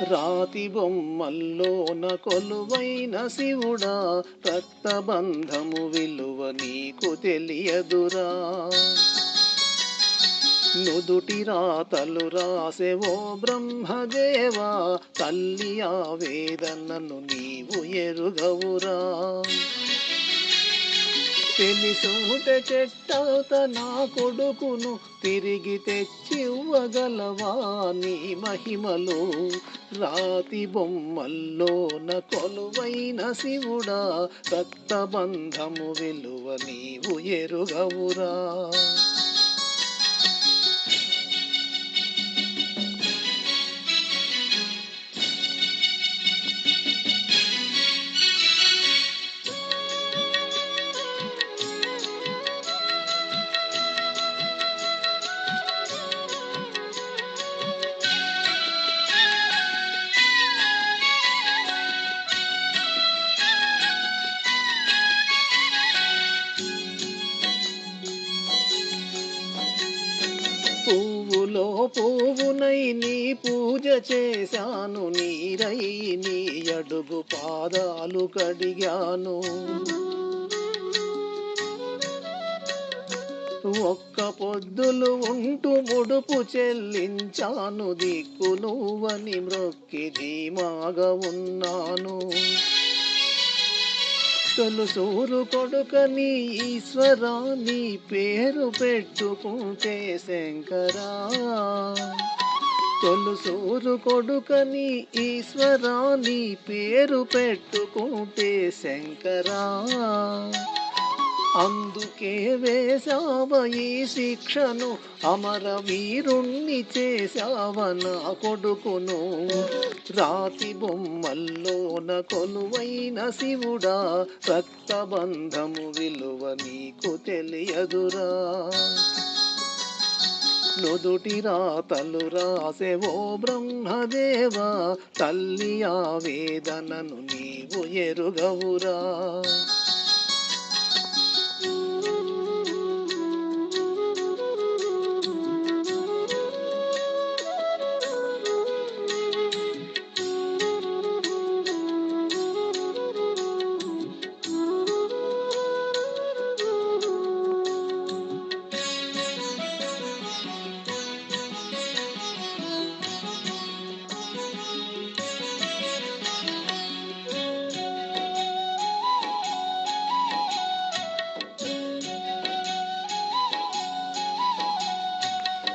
రాతి బొమ్మల్లోన కొలువైన శివుడా, రక్తబంధము విలువ నీకు తెలియదురా. నుదుటి రాతలు రాసెవో బ్రహ్మదేవా, తల్లి ఆ వేదనను నీవు ఎరుగవురా. తెలిసుంటే చెట్టవుత నా కొడుకును తిరిగి తెచ్చివ్వగలవా నీ మహిమలు. రాతి బొమ్మల్లోన కొలువైన శివుడా, రక్తబంధము విలువ నీవు ఎరుగవురా. పువ్వులో పువ్వునై నీ పూజ చేశాను, నీరై నీ అడుగు పాదాలు కడిగాను. ఒక్క పొద్దులు ఉంటూ ముడుపు చెల్లించాను, దిక్కు నువ్వని మ్రొక్కి ధీమాగా ఉన్నాను. తొలుసూరు కొడుకని ఈశ్వరా, నీ పేరు పెట్టుకుంటే శంకరా. తొలుసూరు కొడుకని ఈశ్వరా, నీ పేరు పెట్టుకుంటే శంకరా. అందుకే వేశావ ఈ శిక్షను, అమరవీరుణ్ణి చేశావ నా కొడుకును. రాతి బొమ్మల్లోన కొలువైన శివుడా, రక్తబంధము విలువ నీకు తెలియదురా. నుదుటి రాతలు రాసెవో బ్రహ్మదేవా, తల్లి ఆ వేదనను నీవు ఎరుగవురా.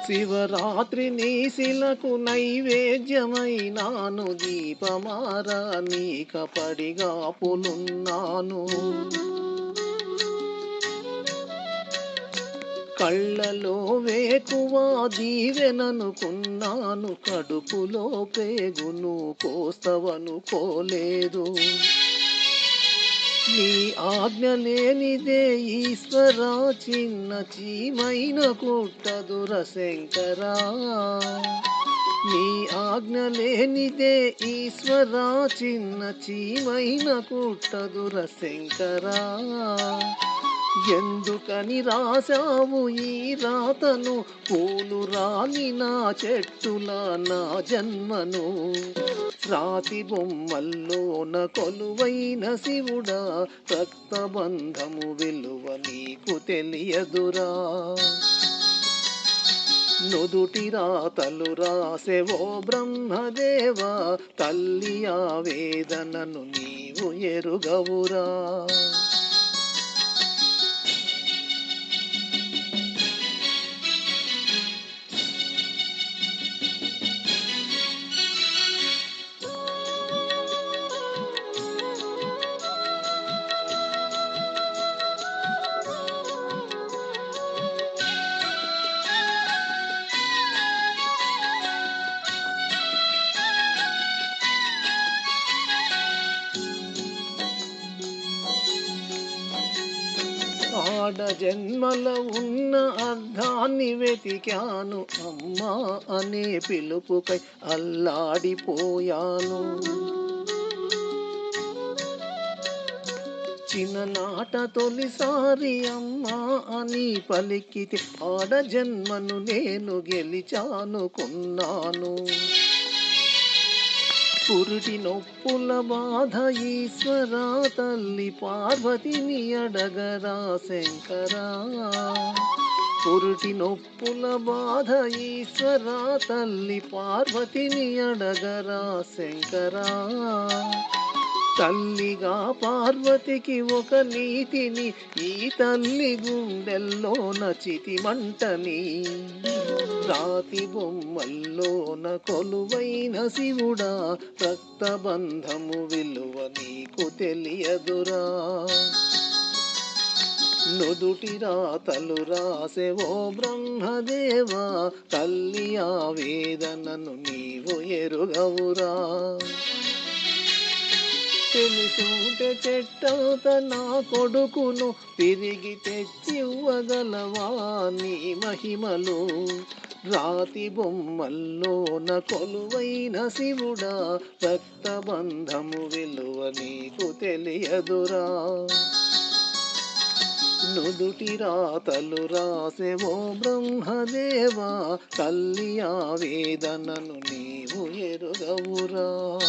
శివరాత్రి నీశిలకు నైవేద్యమైనాను, దీపమారా నీక పడిగాపులున్నాను. కళ్ళలో వేకువా దీవెననుకున్నాను, కడుపులో పేగును కోస్తవనుకోలేదు. నీ ఆజ్ఞ లేనిదే ఈశ్వరా, చిన్న చీమైన కుట్టదుర శంకరా. నీ ఆజ్ఞ లేనిదే ఈశ్వరా, చిన్న చీమైన కుట్టదుర శంకరా. ఎందుకని రాశావు ఈ రాతను, పూలు రాని నా చెట్టుల నా జన్మను. రాతి బొమ్మల్లోన కొలువైన శివుడా, రక్తబంధము విలువ నీకు తెలియదురా. నుదుటి రాతలు రాసెవో బ్రహ్మదేవా, తల్లి ఆ వేదనను నీవు ఎరుగవురా. ఆడ జన్మలో ఉన్న అర్థాన్ని వెతికాను, అమ్మా అనే పిలుపుకై అల్లాడిపోయాను. చిన్ననాట తొలిసారి అమ్మా అని పలికితే, ఆడ జన్మను నేను గెలిచానుకున్నాను. పురిటి నొప్పుల బాధ ఈశ్వరా తల్లి పార్వతిని అడగరా శంకరా. పురిటి నొప్పుల బాధ ఈశ్వరా తల్లి పార్వతిని అడగరా శంకరా. తల్లిగా పార్వతికి ఒక నీతిని ఈ తల్లి గుండెల్లోన చితిమంటని. రాతి బొమ్మల్లోన కొలువైన శివుడా రక్తబంధము విలువ నీకు తెలియదురా. నుదుటి రాతలు రాసెవో బ్రహ్మదేవా తల్లి ఆవేదనను నీవు ఎరుగవురా. తెలుసుంటే చెట్టవుత నా కొడుకును తిరిగి తెచ్చివ్వగలవా నీ మహిమలు. రాతి బొమ్మల్లోన కొలువైన శివుడా రక్తబంధము విలువ నీకు తెలియదురా. నుదుటి రాతలు రాసెవో బ్రహ్మదేవా తల్లి ఆవేదనను నీవు ఎరుగవురా.